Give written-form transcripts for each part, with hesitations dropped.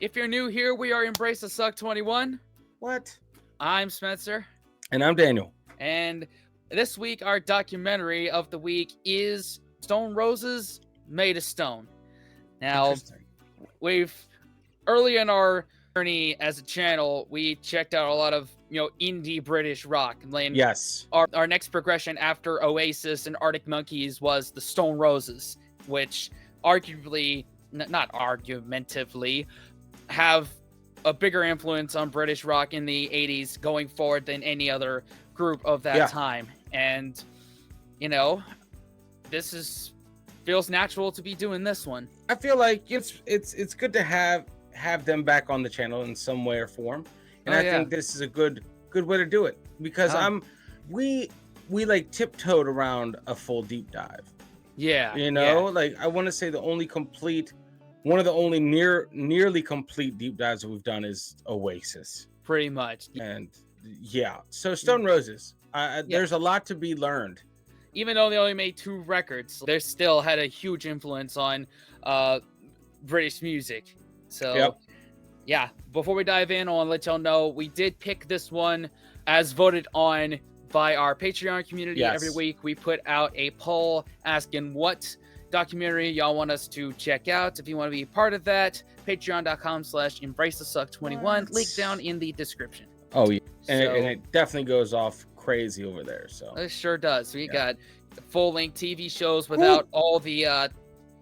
If you're new here, we are Embrace the Suck 21. What? I'm Spencer. And I'm Daniel. And this week, our documentary of the week is Stone Roses Made of Stone. Now, early in our journey as a channel, we checked out a lot of, indie British rock. And yes. Our next progression after Oasis and Arctic Monkeys was the Stone Roses, which arguably, not argumentatively, have a bigger influence on British rock in the 80s going forward than any other group of that time. And, this feels natural to be doing this one. I feel like it's good to have them back on the channel in some way or form. And I think this is a good way to do it, because we like tiptoed around a full deep dive. Yeah. Like I want to say one of the only nearly complete deep dives that we've done is Oasis. Pretty much. And so Stone Roses, there's a lot to be learned. Even though they only made 2 records, they still had a huge influence on British music. So, before we dive in, I want to let y'all know we did pick this one as voted on by our Patreon community. Every week we put out a poll asking what documentary y'all want us to check out. If you want to be part of that, patreon.com/embracethesuck21, link down in the description. Oh yeah, and it definitely goes off crazy over there. So it sure does. We got full-length TV shows without all the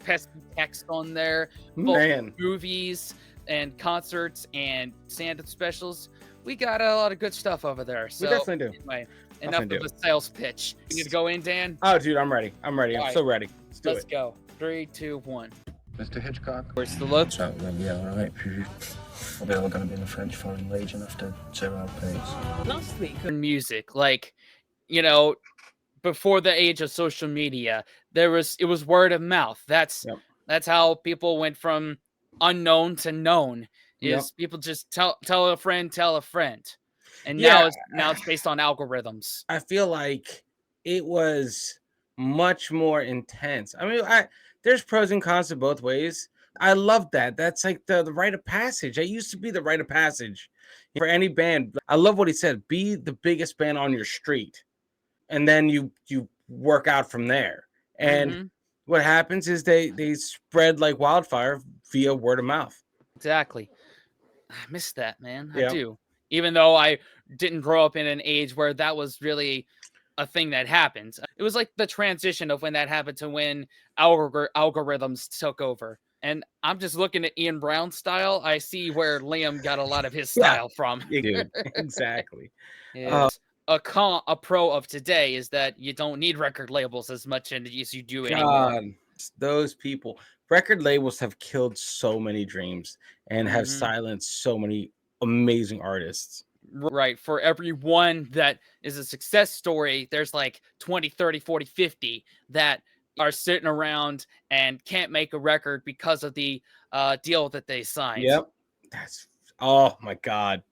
pesky text on there, movies and concerts and stand-up specials. We got a lot of good stuff over there. So we definitely do. Anyway, enough of a sales pitch. You need to go in, Dan? Oh, dude, I'm ready. I'm so ready. Let's go. 3, 2, 1. Mr. Hitchcock. Where's the look? So, yeah, all right. I'll be all going to be in the French Foreign Legion after 2 hour pace. Last week. Music, before the age of social media, it was word of mouth. That's how people went from unknown to known. People just tell a friend, and now it's based on algorithms. I feel like it was much more intense. I mean, there's pros and cons to both ways. I love that. That's like the rite of passage. It used to be the rite of passage for any band. I love what he said. Be the biggest band on your street, and then you work out from there. And what happens is they spread like wildfire via word of mouth. Exactly. I miss that, man. I do. Even though I didn't grow up in an age where that was really a thing that happened. It was like the transition of when that happened to when algorithms took over. And I'm just looking at Ian Brown's style. I see where Liam got a lot of his style from. Dude, exactly. A pro of today is that you don't need record labels as much as you do anymore. Those people. Record labels have killed so many dreams and have silenced so many amazing artists. Right. For every one that is a success story, there's like 20, 30, 40, 50 that are sitting around and can't make a record because of the deal that they signed. Yep. Oh my God.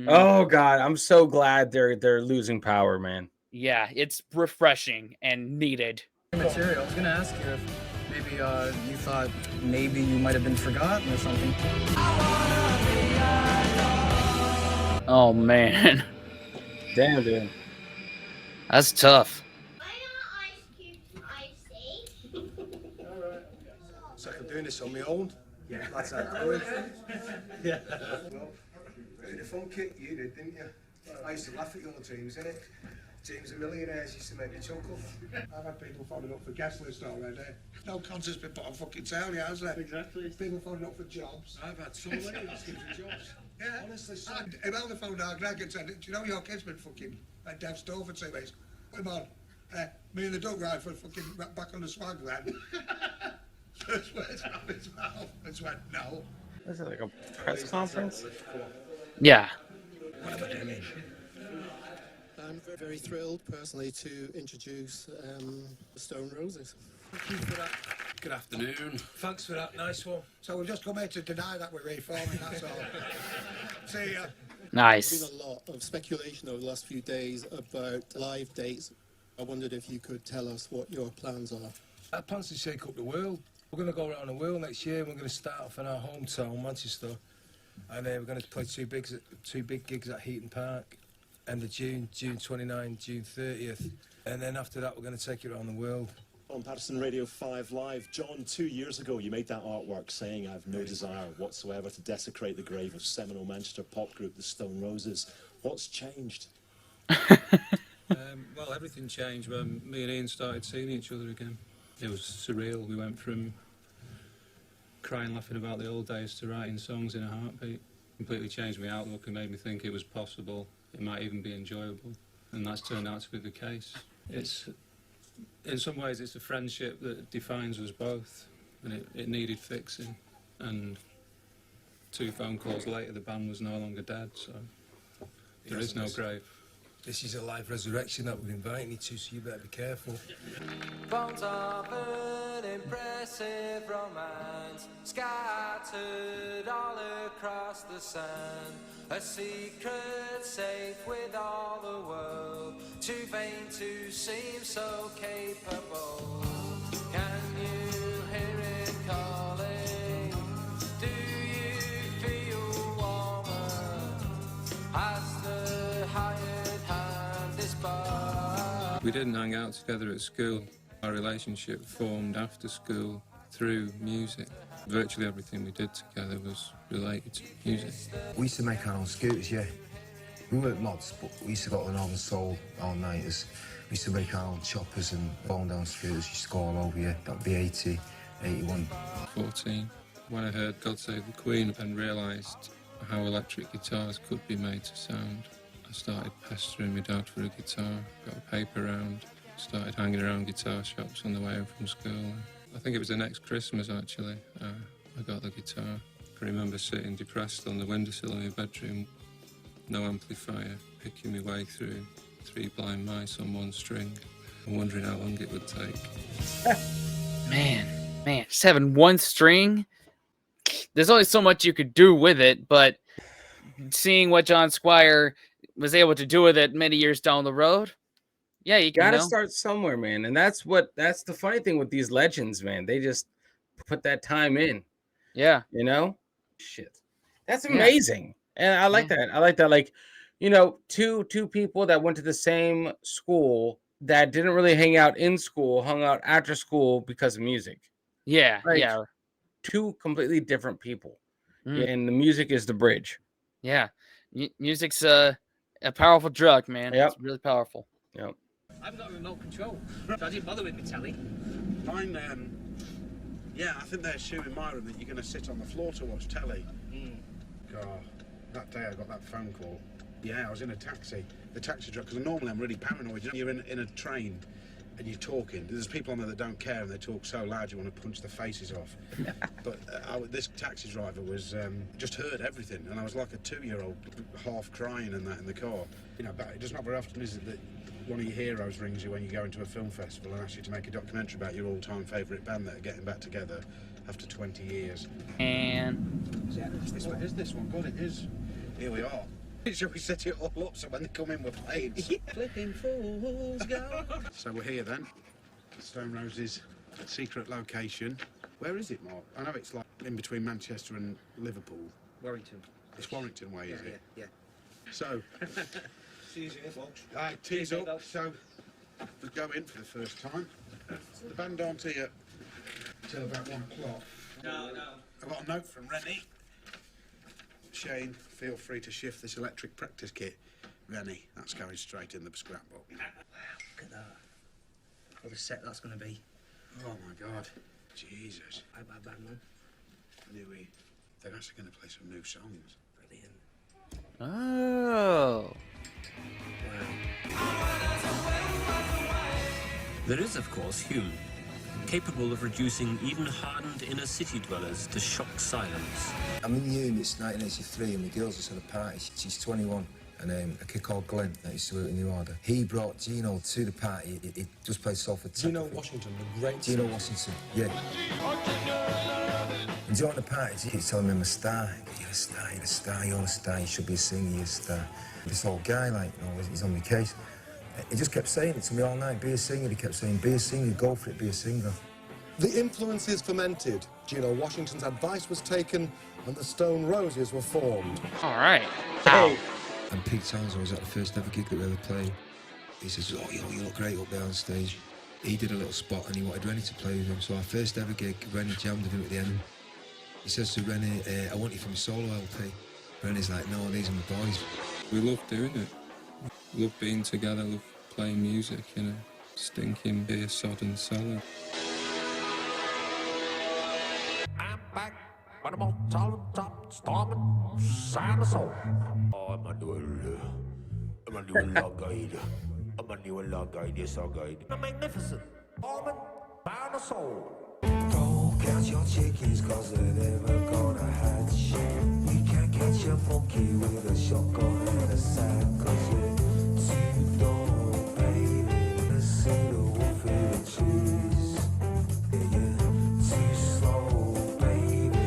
Oh God. I'm so glad they're losing power, man. Yeah, it's refreshing and needed. Material. I was gonna ask you if maybe you thought maybe you might have been forgotten or something. Oh man. Damn, dude. That's tough. So I'm doing this on my own. Yeah, that's how it's going. Yeah. Well, the fun kick you did, didn't you? I used to laugh at your teams, innit? Teams of millionaires used to make me chuckle. I've had people phoning up for guest list already. No concert's been put on fucking town, has there? Exactly. People phoning up for jobs. I've had so many asking for jobs. Yeah, honestly. So and on the phone now, Greg and said, do you know your kid's been fucking at Dev's store for 2 weeks? Put him on. Me and the duck ride for fucking back on the swag then. First words out of his mouth. I just went, no. Is it like a press conference? Yeah. What am I doing? I'm very thrilled, personally, to introduce the Stone Roses. Thank you for that. Good afternoon. Thanks for that. Nice one. So we've just come here to deny that we're reforming, that's all. See ya. Nice. There's been a lot of speculation over the last few days about live dates. I wondered if you could tell us what your plans are. Our plans to shake up the world. We're going to go around the world next year. We're going to start off in our hometown, Manchester. And we're going to play two big gigs at Heaton Park, end of June, June 29, June 30th. And then after that, we're going to take it around the world. On Patterson Radio 5 Live, John, 2 years ago you made that artwork saying I've no desire whatsoever to desecrate the grave of seminal Manchester pop group the Stone Roses. What's changed? Well, everything changed when me and Ian started seeing each other again. It was surreal. We went from crying, laughing about the old days to writing songs in a heartbeat. Completely changed my outlook and made me think it was possible. It might even be enjoyable. And that's turned out to be the case. It's, in some ways, it's a friendship that defines us both. And it needed fixing. And 2 phone calls later, the band was no longer dead, so there is no grave. This is a live resurrection that we're inviting you to, so you better be careful. Bones of an impressive romance scattered all across the sand. A secret safe with all the world, too vain to seem so capable. Can you hear it calling? Do you feel warmer as the hired hand is by? We didn't hang out together at school. Our relationship formed after school through music. Virtually everything we did together was related to music. We used to make our own scooters, yeah. We weren't mods, but we used to go to the Northern Soul all-nighters. We used to make our own choppers and bone down scooters. Used to go all over, yeah. That'd be 80, 81. 14, when I heard God Save the Queen and realised how electric guitars could be made to sound, I started pestering my dad for a guitar, got a paper round, started hanging around guitar shops on the way home from school. I think it was the next Christmas, actually, I got the guitar. I can remember sitting depressed on the windowsill in my bedroom, no amplifier, picking my way through 3 blind mice on 1 string and wondering how long it would take. Man, just having 1 string, there's only so much you could do with it, but seeing what John Squire was able to do with it many years down the road, yeah, you gotta start somewhere, man. And that's the funny thing with these legends, man. They just put that time in. Yeah. You know? Shit. That's amazing. And I like that. I like that. Like, you know, two people that went to the same school that didn't really hang out in school, hung out after school because of music. Yeah. Like, yeah. 2 completely different people. And the music is the bridge. Yeah. Music's a powerful drug, man. Yep. It's really powerful. Yep. I've got a remote control, so I didn't bother with my telly. Mine, yeah, I think they're assuming in my room that you're going to sit on the floor to watch telly. God, that day I got that phone call. Yeah, I was in a taxi. The taxi driver, because normally I'm really paranoid. You know, you're in a train and you're talking. There's people on there that don't care and they talk so loud you want to punch their faces off. But this taxi driver was just heard everything, and I was like a 2-year-old, half crying and that in the car. You know, but it doesn't very often, is it, that one of your heroes rings you when you go into a film festival and asks you to make a documentary about your all-time favourite band that are getting back together after 20 years. And is this one? God, it is. Here we are. Shall we set it all up so when they come in we're playing? Flipping fools go. So we're here then. Stone Roses' secret location. Where is it, Mark? I know it's like in between Manchester and Liverpool. Warrington. It's Warrington way, is it? Yeah. So, Tease here, folks. tease up. So, we go in for the first time. The band aren't here till about 1 o'clock. No. I got a note from Rennie. Shane, feel free to shift this electric practice kit. Rennie, that's going straight in the scrapbook. Wow, look at that. What a set that's going to be. Oh my God. Jesus. Bad man. They're actually going to play some new songs. Brilliant. oh. There is, of course, Hume, capable of reducing even hardened inner city dwellers to shocked silence. I'm in uni, it's 1983, and my girl's just had a party. She's 21, and a kid called Glenn that used to work in the order. He brought Gino to the party. He just played Salford. Gino Washington, the great Gino Washington, yeah. And during the party, he keeps telling me I'm a star. You're a star, you're a star, you're a star, you should be a singer, you're a star. This old guy, like, you know, he's on my case. He just kept saying it to me all night, be a singer. He kept saying, be a singer, go for it, be a singer. The influences fermented. Gino Washington's advice was taken, and the Stone Roses were formed. All right. Wow. And Pete Townsend was at the first ever gig that we ever played. He says, "Oh, you look great up there on stage." He did a little spot and he wanted Rennie to play with him. So our first ever gig, Rennie jammed with him at the end. He says to Rennie, "I want you from a solo LP." Rennie's like, "No, these are my boys." We love doing it. We love being together, love playing music, you know. Stinking beer, sodden cellar. I'm back, but I'm on top, storming, soul. Oh, Emmanuel log guide. Emmanuel log guide, yes, log guide. I'm magnificent, storming, soul. Don't count your chickens, cause they're never gonna hatch. You can't catch a monkey with a shotgun and a sack, cause we're too dumb, baby. Let's see the wolf in the trees. Yeah, too slow, baby.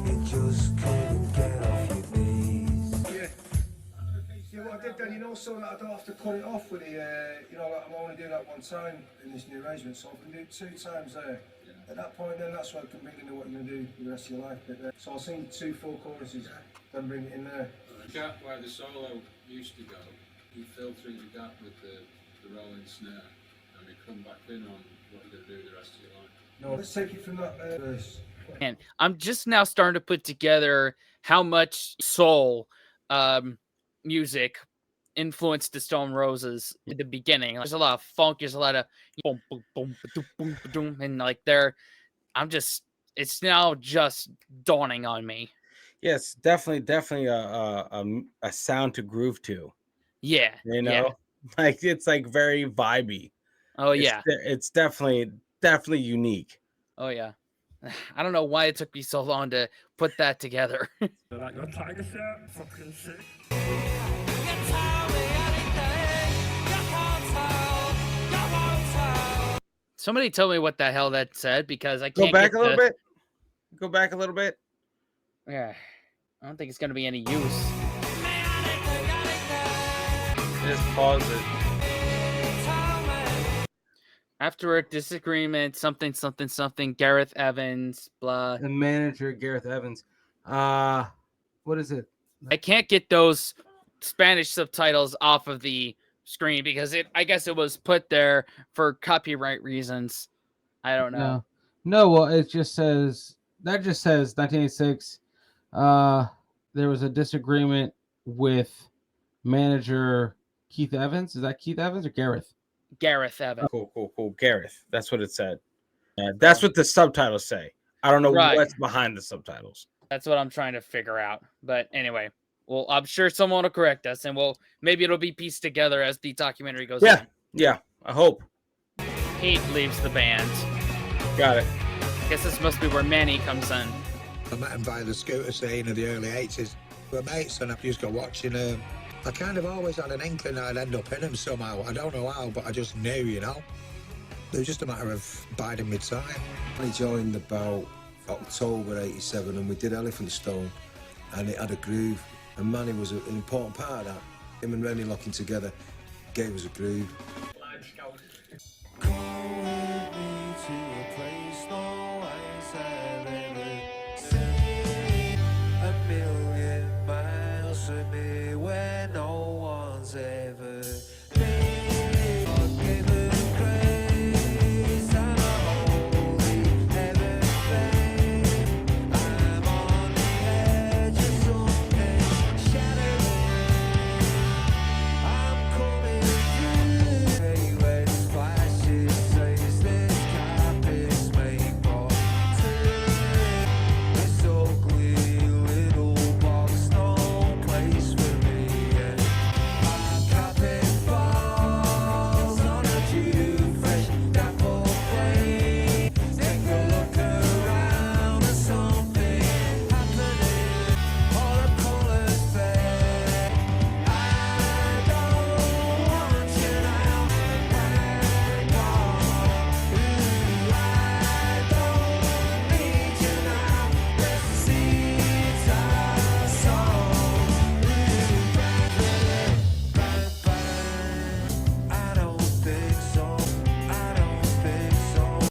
You just couldn't get off your knees. Yeah, what I did then, so that I don't have to cut it off with the, like I'm only doing that one time in this new arrangement, so I can do it 2 times there. At that point then, that's where I can bring into what you're going to do for the rest of your life. So I'll sing 2 full choruses, then bring it in there. The gap where the solo used to go, you fill through the gap with the rolling snare, and we come back in on what you're going to do the rest of your life. No, let's take it from that verse. And I'm just now starting to put together how much soul music influenced the Stone Roses in the beginning. There's a lot of funk, there's a lot of boom, boom, boom, boom, boom, boom, and like it's now just dawning on me. Yes, definitely a sound to groove to. Yeah, like it's like very vibey. Oh yeah, it's definitely unique. Oh yeah. I don't know why it took me so long to put that together. Like your tiger shirt, fucking sick. Somebody tell me what the hell that said, because I can't Go back a little bit. Go back a little bit. Yeah, I don't think it's gonna be any use. Just pause it. After a disagreement, something, Gareth Evans, blah. The manager, Gareth Evans. What is it? I can't get those Spanish subtitles off of the screen because I guess it was put there for copyright reasons. I don't know. No, well, it just says 1986. There was a disagreement with manager Keith Evans. Is that Keith Evans or Gareth? Gareth Evans. Cool. Gareth. That's what it said. That's what the subtitles say. I don't know what's behind the subtitles. That's what I'm trying to figure out. But anyway, well, I'm sure someone will correct us, and maybe it'll be pieced together as the documentary goes on. Yeah, I hope. Pete leaves the band. Got it. I guess this must be where Manny comes in. I met him via the scooter scene of the early 80s. We were mates and I used to go watching him. I kind of always had an inkling I'd end up in him somehow. I don't know how, but I just knew, It was just a matter of biding my time. I joined about October 87 and we did Elephant Stone and it had a groove and Manny was an important part of that. Him and Rennie locking together gave us a groove.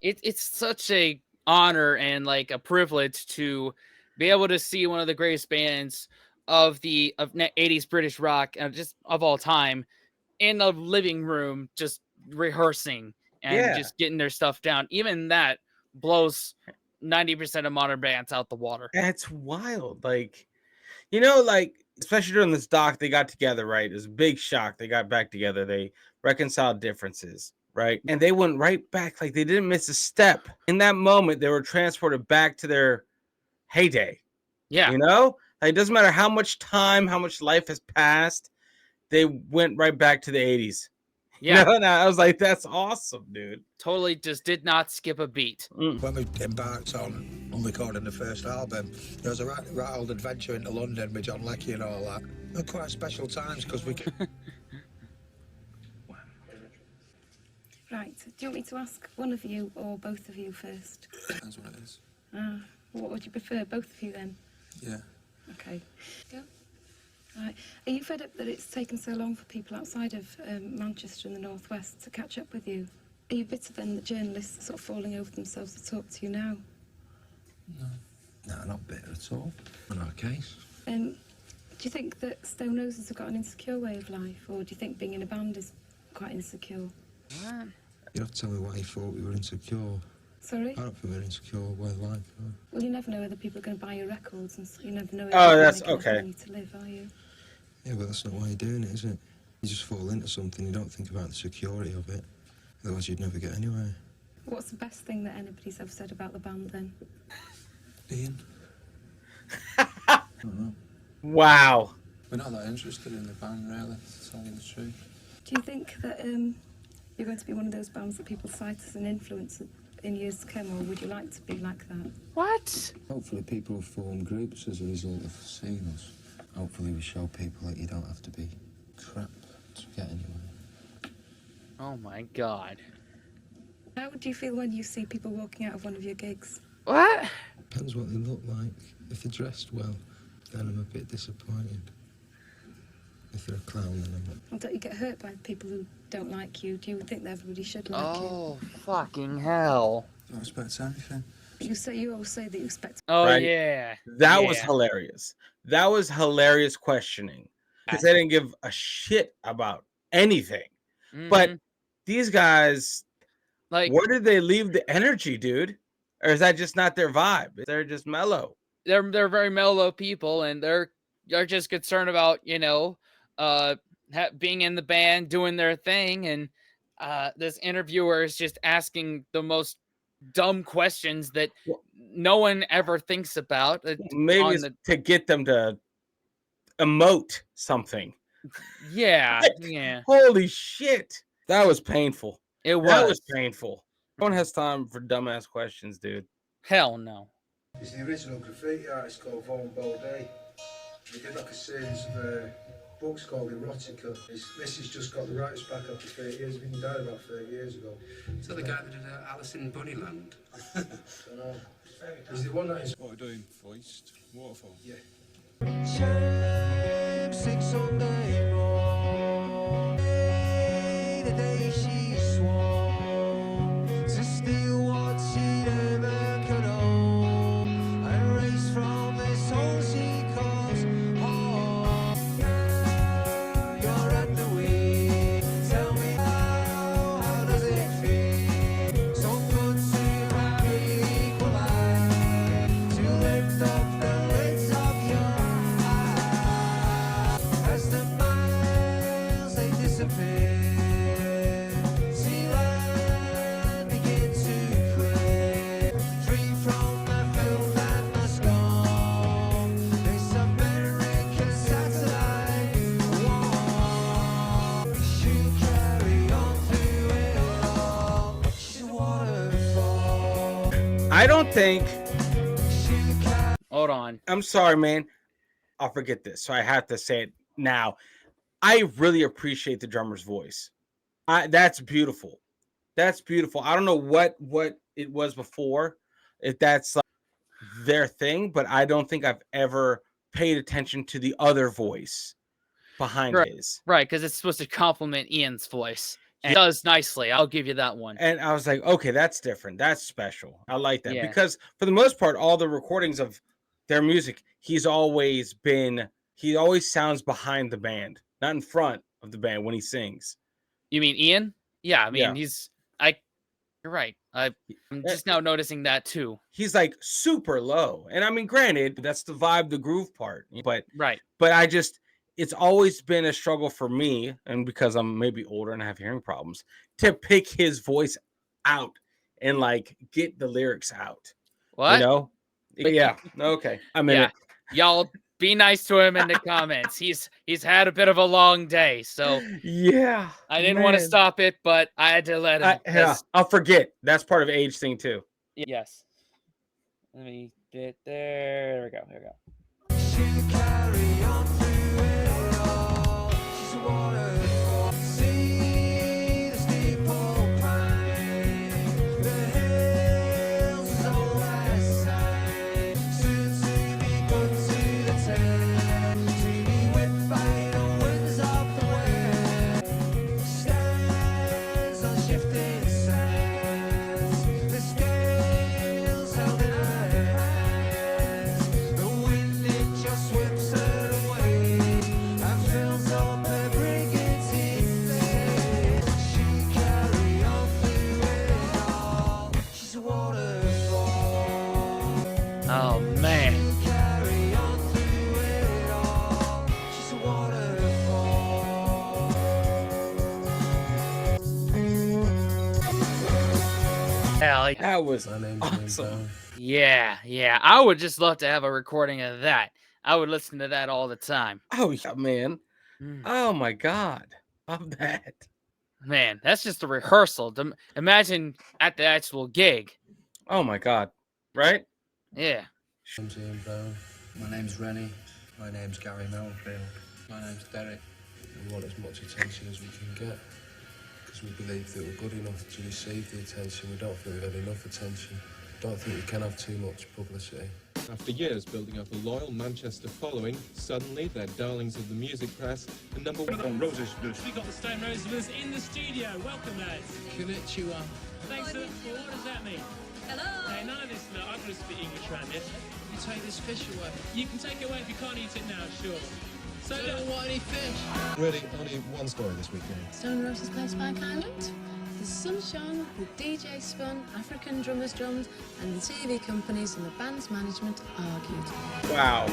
It's such a honor and like a privilege to be able to see one of the greatest bands of 80s British rock and just of all time in a living room, just rehearsing and just getting their stuff down. Even that blows 90% of modern bands out the water. That's wild. Like, you know, like, especially during this doc, they got together, right? It was a big shock. They got back together. They reconciled differences, right? And they went right back. Like, they didn't miss a step. In that moment, they were transported back to their heyday. Yeah. You know? Like, it doesn't matter how much time, how much life has passed. They went right back to the 80s. Yeah. No, I was like, that's awesome, dude. Totally just did not skip a beat. When we embarked on recording the first album, there was a right old adventure into London with John Leckie and all that. And quite special times because we could... Right, do you want me to ask one of you or both of you first? Depends what it is. What would you prefer, both of you then? Yeah. Okay. Yeah. Right. Are you fed up that it's taken so long for people outside of Manchester and the Northwest to catch up with you? Are you bitter then that journalists are sort of falling over themselves to talk to you now? No, not bitter at all. In our case. Do you think that Stone Roses have got an insecure way of life, or do you think being in a band is quite insecure? You have to tell me why you thought we were insecure. Sorry? I don't think we're insecure way of life. No. Well, you never know whether people are going to buy your records, and you never know. Oh, that's okay. Money to live, are you? Yeah, but that's not why you're doing it, is it? You just fall into something, you don't think about the security of it. Otherwise, you'd never get anywhere. What's the best thing that anybody's ever said about the band then? Ian? I don't know. Wow. We're not that interested in the band, really, to tell you the truth. Do you think that you're going to be one of those bands that people cite as an influence in years to come, or would you like to be like that? What? Hopefully people will form groups as a result of seeing us. Hopefully we show people that you don't have to be crap to get anywhere. Oh my God. How would you feel when you see people walking out of one of your gigs? What? Depends what they look like. If they're dressed well, then I'm a bit disappointed. If they're a clown, then I'm not. Well, don't you get hurt by people who don't like you? Do you think that everybody should like you? Oh, fucking hell. Don't expect anything. You always say that you expect. Oh, Right? yeah. That was hilarious. That was hilarious questioning. Because they didn't give a shit about anything. But these guys, like, where did they leave the energy, dude? Or is that just not their vibe? They're just mellow. They're very mellow people, and they're just concerned about, being in the band, doing their thing, and this interviewer is just asking the most dumb questions that no one ever thinks about. Maybe it's to get them to emote something. Yeah, Like, yeah. Holy shit. That was painful. It was. That was painful. No one has time for dumbass questions, dude. Hell no. He's the original graffiti artist called Vaughan Baudet. He did like a series of books called Erotica. His missus just got the rights back after 30 years. He died about 30 years ago. Is that the guy that did Alice in Bunnyland? I don't know. He's the one that is... What are we doing? Voiced? Waterfall? Yeah. The day she swore to steal what she never could own and race from this hole she calls home. You're at the wheel. Tell me how does it feel? So good to have it equalize, to lift up the lids of your eyes as the miles they disappear. I don't think. Hold on. I'm sorry, man. I'll forget this, so I have to say it now. I really appreciate the drummer's voice. That's beautiful. That's beautiful. I don't know what it was before, if that's like their thing, but I don't think I've ever paid attention to the other voice behind his. Right, because it's supposed to complement Ian's voice. And it does nicely. I'll give you that one. And I was like, okay, that's different. That's special. I like that. Yeah. Because for the most part, all the recordings of their music, he always sounds behind the band, not in front of the band when he sings. You mean Ian? Yeah, I mean, Yeah. you're right. I'm just now noticing that too. He's like super low. And I mean, granted, that's the vibe, the groove part. But right. But it's always been a struggle for me, and because I'm maybe older and I have hearing problems, to pick his voice out and like get the lyrics out. What? You know? Yeah. Okay. I'm in it. Y'all be nice to him in the comments. He's had a bit of a long day, so yeah. I didn't want to stop it, but I had to let him. Yeah, I'll forget. That's part of age thing too. Yes. Let me get there. There we go. Here we go. Oh man. Hell, that was awesome. Yeah. I would just love to have a recording of that. I would listen to that all the time. Oh yeah, man. Oh my God. Love that. Man, that's just a rehearsal. Imagine at the actual gig. Oh my God. Right? Yeah. I'm Ian Brown. My name's Rennie. My name's Gary Melfield. My name's Derek. We want as much attention as we can get because we believe that we're good enough to receive the attention. We don't think we've had enough attention. Don't think we can have too much publicity. After years building up a loyal Manchester following, suddenly they're darlings of the music press and number one on Roses Blues. We got the Stone Roses in the studio. Welcome, lads. Konnichiwa. Thanks for what does that mean? Hello. Hey, none of this. No, I'm going to speak English around here. You take this fish away. You can take it away if you can't eat it now, sure. So I don't want any fish. Really, only one story this weekend. Stone Roses plays Spike Island. The sun shone, the DJ spun, African drummers drummed, and the TV companies and the band's management argued. Wow.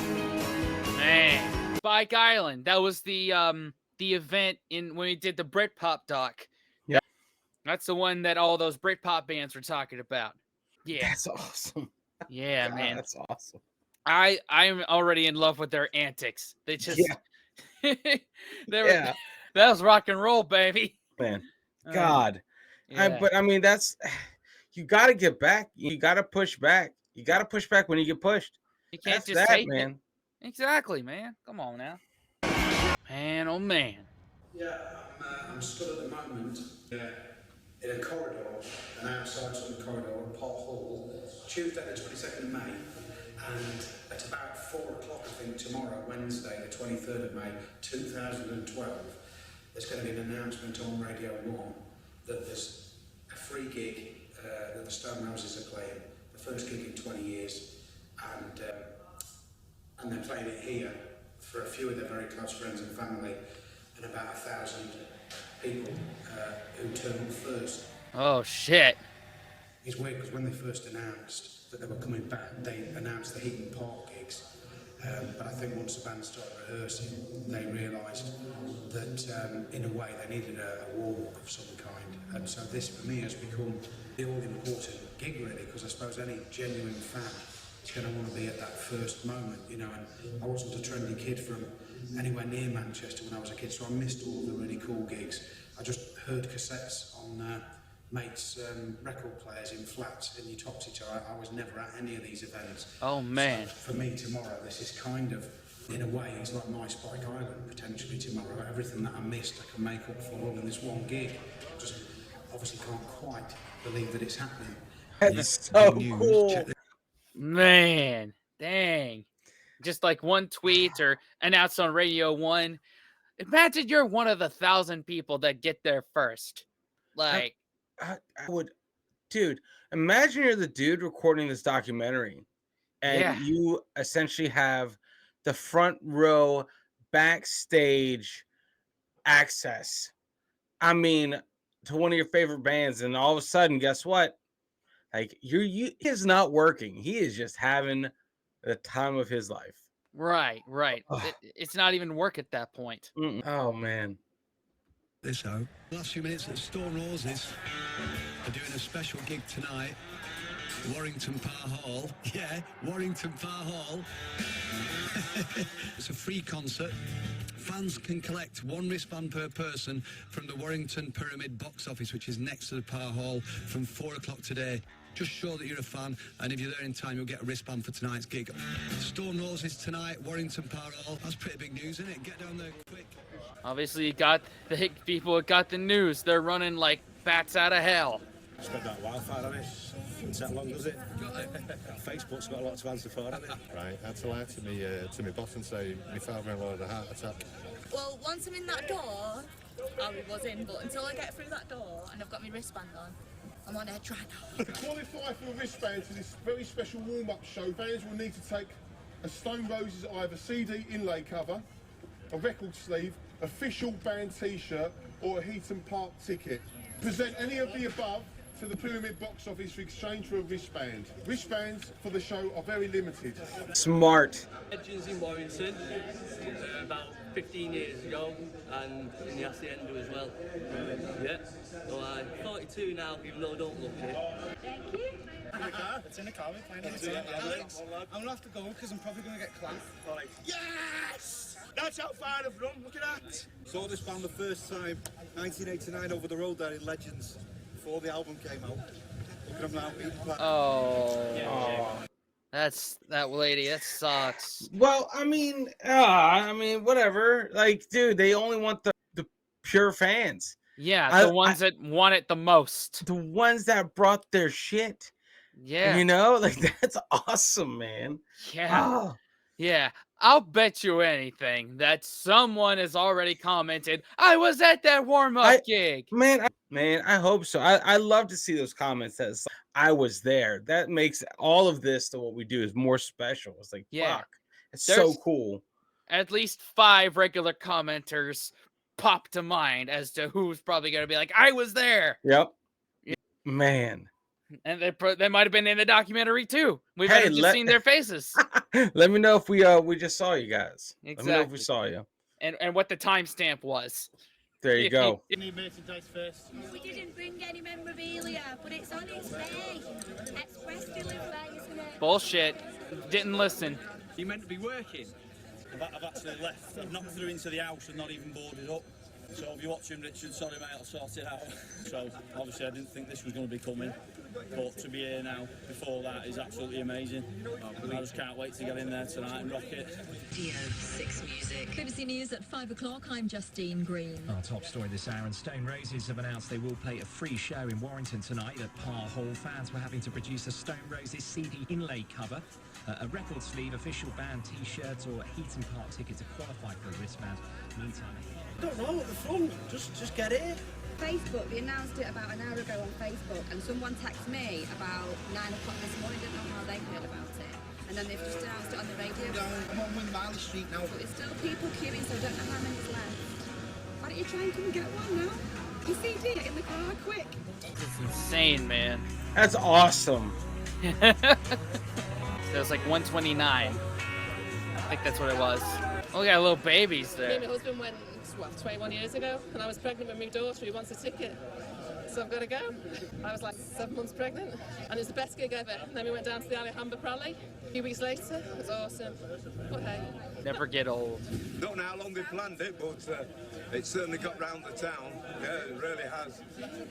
Man. Spike Island. That was the event when we did the Britpop doc. Yeah. That's the one that all those Britpop bands were talking about. Yeah. That's awesome. Yeah, God, man. That's awesome. I'm already in love with their antics. They just that was rock and roll, baby. Man. God. Yeah. But I mean, you got to get back. You got to push back. You got to push back when you get pushed. You can't That's just that, take man. it. Exactly, man. Come on now. Man, oh man. Yeah, I'm stood at the moment in a corridor, an outside sort of corridor at Pot Hall, Tuesday the 22nd of May, and at about 4 o'clock, I think, tomorrow, Wednesday the 23rd of May, 2012, there's going to be an announcement on Radio 1 that there's a free gig that the Stone Roses are playing, the first gig in 20 years, and they're playing it here for a few of their very close friends and family, and about 1,000 people who turn up first. Oh shit. It's weird because when they first announced that they were coming back, they announced the Heaton Park gigs. But I think once the band started rehearsing, they realised that in a way they needed a warm-up of some kind. And so this for me has become the all-important gig really, because I suppose any genuine fan is going to want to be at that first moment, you know. And I wasn't a trendy kid from anywhere near Manchester when I was a kid, so I missed all the really cool gigs. I just heard cassettes on mates' record players in flats in your Topsy. I was never at any of these events. Oh man. So for me tomorrow, this is kind of, in a way, it's like my Spike Island potentially tomorrow. Everything that I missed, I can make up for all in this one gig. Just obviously can't quite believe that it's happening. That's so cool. Man, dang. Just like one tweet or announced on Radio 1. Imagine you're one of the 1,000 people that get there first. Like, I would, dude, imagine you're the dude recording this documentary and Yeah. you essentially have the front row backstage access. I mean, to one of your favorite bands, and all of a sudden, guess what? Like he is not working. He is just having the time of his life. Right. It's not even work at that point. Oh man. This out. Last few minutes at Stone Roses are doing a special gig tonight. Warrington Par Hall. Yeah, Warrington Par Hall. It's a free concert. Fans can collect one wristband per person from the Warrington Pyramid box office, which is next to the Par Hall, from 4 o'clock today. Just show that you're a fan, and if you're there in time, you'll get a wristband for tonight's gig. Stone Roses tonight, Warrington Par Hall. That's pretty big news, isn't it? Get down there quick. Obviously, you got the people that got the news. They're running like bats out of hell. Spread that wildfire on it. It's that long, does it? Facebook's got a lot to answer for, hasn't it? Right, I had to lie to my boss and say my father-in-law had a heart attack. Well, once I'm in that door, I was in, but until I get through that door and I've got my wristband on, I'm on air track. To qualify for a wristband to this very special warm-up show, fans will need to take a Stone Roses either CD inlay cover, a record sleeve, official band t-shirt, or a Heaton Park ticket. Present any of the above to the Pyramid box office for exchange for a wristband. Wristbands for the show are very limited. Smart. Legends in Warrington about 15 years ago, and in the Hacienda as well. Yeah, so I'm 42 now, even though I don't look it. Thank you. It's in the car, we're playing it. I'm gonna have to go because I'm probably gonna get clamped. Like, yes! That's how far I've run, look at that! Saw this band the first time, 1989, over the road there in Legends, before the album came out. Look at them now, beating back. Oh. That's that lady. That sucks. Well, I mean, whatever. Like, dude, they only want the pure fans. Yeah, the ones that want it the most. The ones that brought their shit. Yeah. You know, like that's awesome, man. Yeah. Oh. Yeah. I'll bet you anything that someone has already commented, I was at that warm-up gig. Man, I hope so. I love to see those comments that it's like, I was there. That makes all of this to what we do is more special. It's like, fuck. It's so cool. At least 5 regular commenters pop to mind as to who's probably going to be like, I was there. Yep. Man. And they might have been in the documentary too. We might have just seen their faces. Let me know if we just saw you guys. Exactly. Let me know if we saw you. And what the timestamp was. There you go. Need merchandise first. We didn't bring any memorabilia, but it's on its way. Express delivery, isn't it? Bullshit. Didn't listen. You meant to be working? I've actually left. I've knocked through into the house and not even boarded up. So if you're watching, Richard, sorry mate, I'll sort it out. So obviously I didn't think this was going to be coming, but to be here now before that is absolutely amazing. I just can't wait to get in there tonight and rock it. DO6 Music. BBC News at 5 o'clock. I'm Justine Green. Our top story this hour, and Stone Roses have announced they will play a free show in Warrington tonight at Par Hall. Fans were having to produce a Stone Roses CD inlay cover, a record sleeve, official band t-shirt, or a Heaton Park ticket to qualify for a wristband. Meantime, I don't know at the front, just get it. Facebook, they announced it about an hour ago on Facebook, and someone texted me about 9 o'clock this morning, didn't know how they feel about it. And then they've just announced it on the radio. I'm on Marley Street now. But there's still people queuing, so I don't know how many's left. Why don't you try and come and get one now? Your CD, get in the car, quick. It's insane, man. That's awesome. So it's like 129. I think that's what it was. Oh, we got little babies Me there. and my husband went, 21 years ago, and I was pregnant with my daughter who wants a ticket. So I've got to go. I was like 7 months pregnant, and it was the best gig ever. And then we went down to the Alhambra Rally a few weeks later. It was awesome. But hey. Never get old. Don't know how long they planned it, but it certainly got round the town. Yeah, it really has.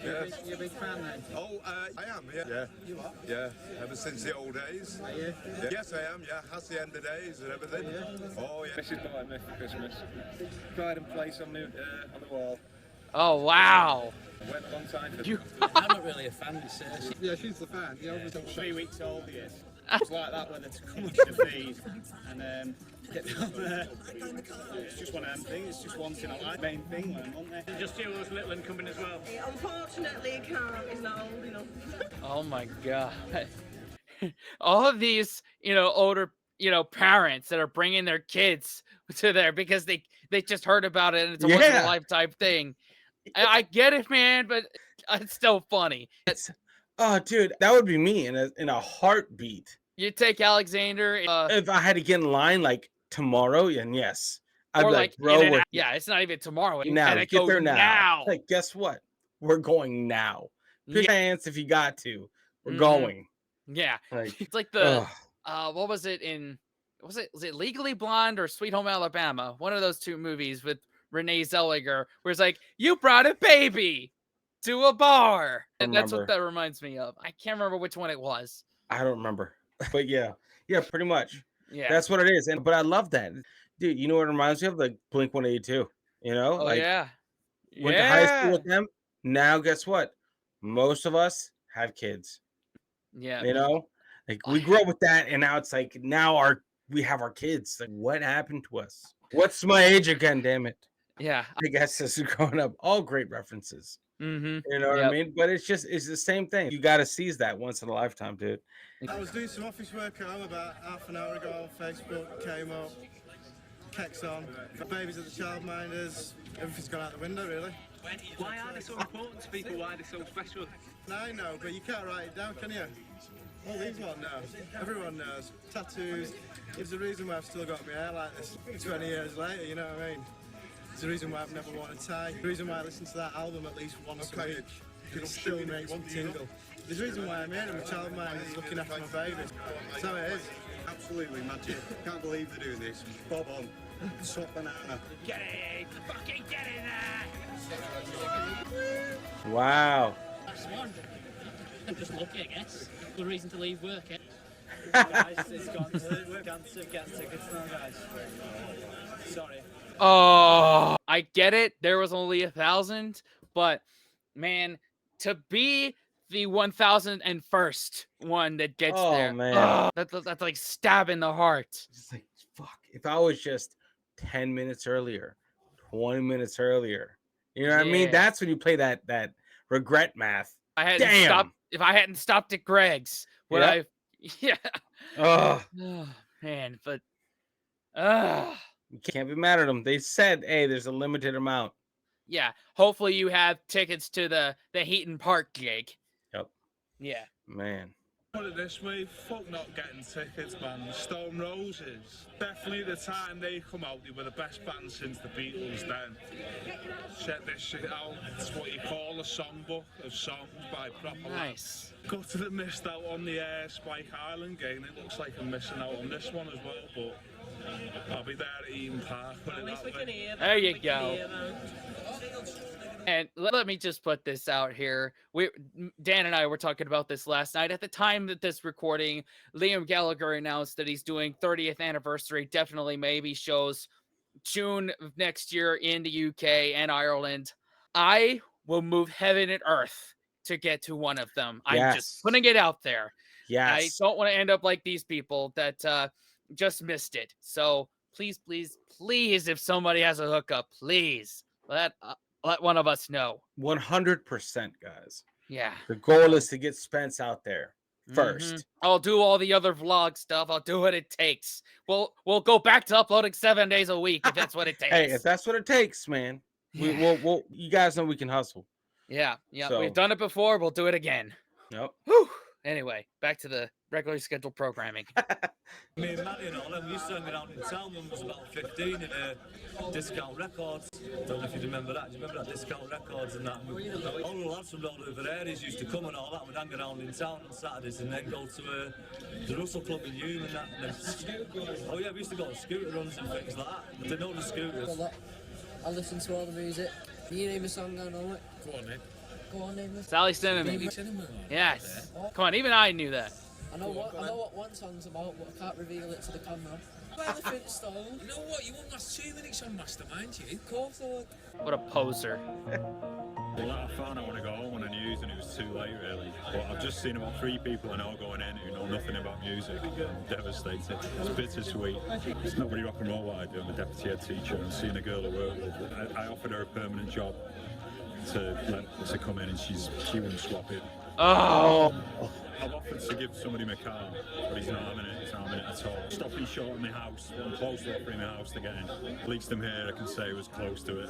Yeah. You're a big fan then? Oh, I am, yeah. Yeah. You are? Yeah, ever since the old days. Are you? Yeah. Yes, I am, yeah. Hacienda days and everything. Oh, yeah. This is what I miss for Christmas. Pride and place on the wall. Oh, wow. Went a long time for You... I'm not really a fan, it's Yeah, she's the fan. Yeah, 3 weeks old, yes. It's like that when it's come to the feed and get down there. It's just one of them things, it's just once in a life. Main thing, wasn't it? Just two of us little and coming as well. Unfortunately, he can't. He's not old enough. Oh my god. all of these, older, parents that are bringing their kids to there because they just heard about it and it's a once in a lifetime thing. I get it, man, but it's still funny. Oh, dude, that would be me in a heartbeat. You take Alexander. If I had to get in line like tomorrow, and yes, I'd or be like, bro, yeah, it's not even tomorrow. now And get there now. now. Like, guess what? We're going now. Put your hands if you got to. We're going. Yeah, Like, it's like the what was it in? Was it Legally Blonde or Sweet Home Alabama? One of those two movies with Renee Zellweger, where it's like, you brought a baby to a bar, and that's what that reminds me of. I can't remember which one it was. I don't remember, but yeah, pretty much. Yeah, that's what it is. But I love that, dude. You know what it reminds me of? Like Blink 182. Oh yeah. Went to high school with them. Now, guess what? Most of us have kids. Yeah. Like we grew up with that, and now it's like we have our kids. Like, what happened to us? What's my age again? Damn it. Yeah. I guess this is growing up. All great references. Mm-hmm. You know what I mean? But it's the same thing. You got to seize that once in a lifetime, dude. I was doing some office work at home about half an hour ago. Facebook came up, Kex on, for babies at the childminders. Everything's gone out the window, really. Why are they so important to people? Why are they so special? I know, but you can't write it down, can you? All these one knows. Everyone knows. Tattoos. It's the reason why I've still got my hair like this 20 years later, you know what I mean? It's the reason why I've never worn a tie. The reason why I listen to that album at least once a week. It still makes me tingle. There's a reason why I'm here, and my childminder is looking after my babies. That's how it is. Absolutely magic. Can't believe they're doing this. Bob on. Swap banana. Get it! Fucking get it there! Wow. That's one. I'm just lucky, I guess. Good reason to leave work, eh? Guys, it's gone to we're going to get tickets now, guys. Sorry. Oh, I get it. There was only 1,000, but man, to be the 1,001st one that gets there, man, that's like stab in the heart. It's like, fuck. If I was just 10 minutes earlier, 20 minutes earlier, you know what I mean? That's when you play that regret math. If I hadn't stopped at Greg's, would I? Yeah. Oh man, but you can't be mad at them. They said, hey, there's a limited amount. Yeah. Hopefully you have tickets to the Heaton Park gig. Yep. Yeah. Man. Put it this way, fuck not getting tickets, man. Stone Roses, definitely the time they come out, they were the best band since the Beatles then. Check this shit out, it's what you call a songbook of songs by proper Nice. Got to have missed out on the Spike Island game, it looks like I'm missing out on this one as well, but I'll be there at Eden Park. There you go. And let me just put this out here. Dan and I were talking about this last night. At the time that this recording, Liam Gallagher announced that he's doing 30th anniversary, definitely maybe shows June of next year in the UK and Ireland. I will move heaven and earth to get to one of them. I'm just putting it out there. Yes. I don't want to end up like these people that just missed it. So please, please, please, if somebody has a hookup, please let one of us know. 100%, guys. Yeah. The goal is to get Spence out there first. Mm-hmm. I'll do all the other vlog stuff. I'll do what it takes. We'll go back to uploading 7 days a week if that's what it takes. Hey, if that's what it takes, man. We'll you guys know we can hustle. Yeah. So, we've done it before. We'll do it again. Yep. Whew. Anyway, back to the regularly scheduled programming. Me and Matty and all them used to hang around in town when I was about 15 in Discount Records. Don't know if you remember that. Do you remember that Discount Records and that? All the lads from all over areas used to come and all that. We'd hang around in town on Saturdays and then go to the Russell Club in Hume and that. Oh yeah, we used to go on scooter runs and things like that. They know the scooters. I listen to all the music. Can you name a song I know it? Go on, Nick. Go on, name it. Sally Cinnamon. Yes. Come on, even I knew that. I know what one song's about, but I can't reveal it to the camera. Elephant Stone. You know what? You won't last 2 minutes on Mastermind, you. Of course I would. What a poser. Well, I found I want to go home on the news and it was too late really. But I've just seen about 3 people I know going in who know nothing about music. I'm devastated. It's bittersweet. It's not really rock and roll what I do. I'm a deputy head teacher and seeing a girl I work with. I offered her a permanent job to come in and she wouldn't swap it. Oh. I've offered to give somebody my car, but he's not having it. He's not having it at all. Stopping short of my house. I'm close to offering my house again. At least I'm here. I can say I was close to it.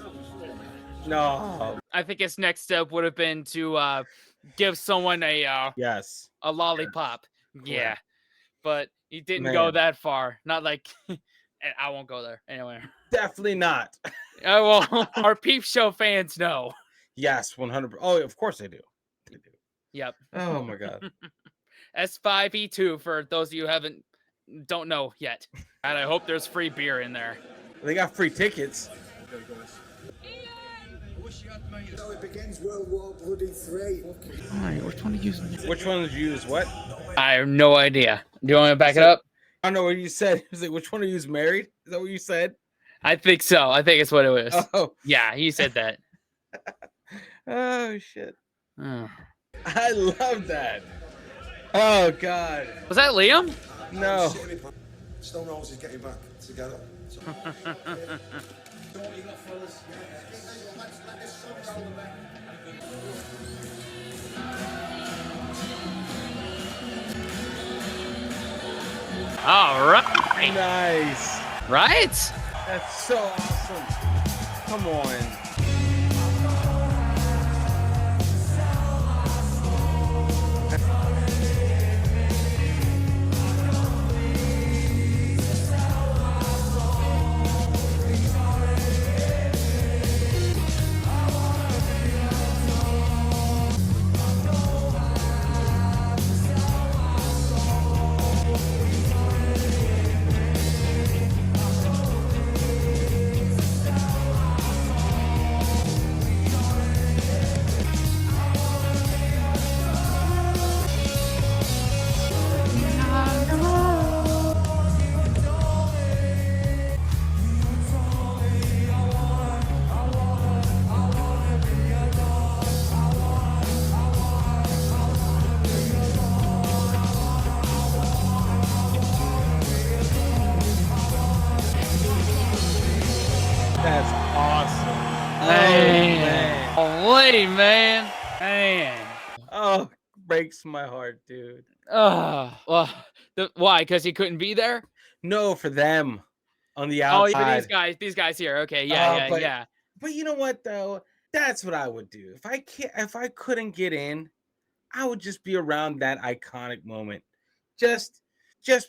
No. I think his next step would have been to give someone a yes, a lollipop. Yeah, but he didn't go Man. that far. Not like I won't go there anyway. Definitely not. Well, our Peep Show fans know. Yes, 100%. Oh, of course they do. Yep. Oh my God. S5E2 for those of you who don't know yet. And I hope there's free beer in there. They got free tickets. So it begins World War Bloody 3. Alright, which one to use? Which one did you use? What? I have no idea. Do you want me to back it up? I don't know what you said. It was like, which one of you is married? Is that what you said? I think so. I think it's what it was. Oh. Yeah, he said that. Oh, shit. Oh. I love that. Oh, God. Was that Liam? No. Stone Roses is getting back together. So. All right. Nice. Right? That's so awesome. Come on. That's awesome. Man. Holy man. Man. Oh, breaks my heart, dude. Well, why? Because he couldn't be there? No, for them on the Oh, outside. yeah, these guys here. Okay, yeah. But you know what though? That's what I would do. If I couldn't get in, I would just be around that iconic moment. Just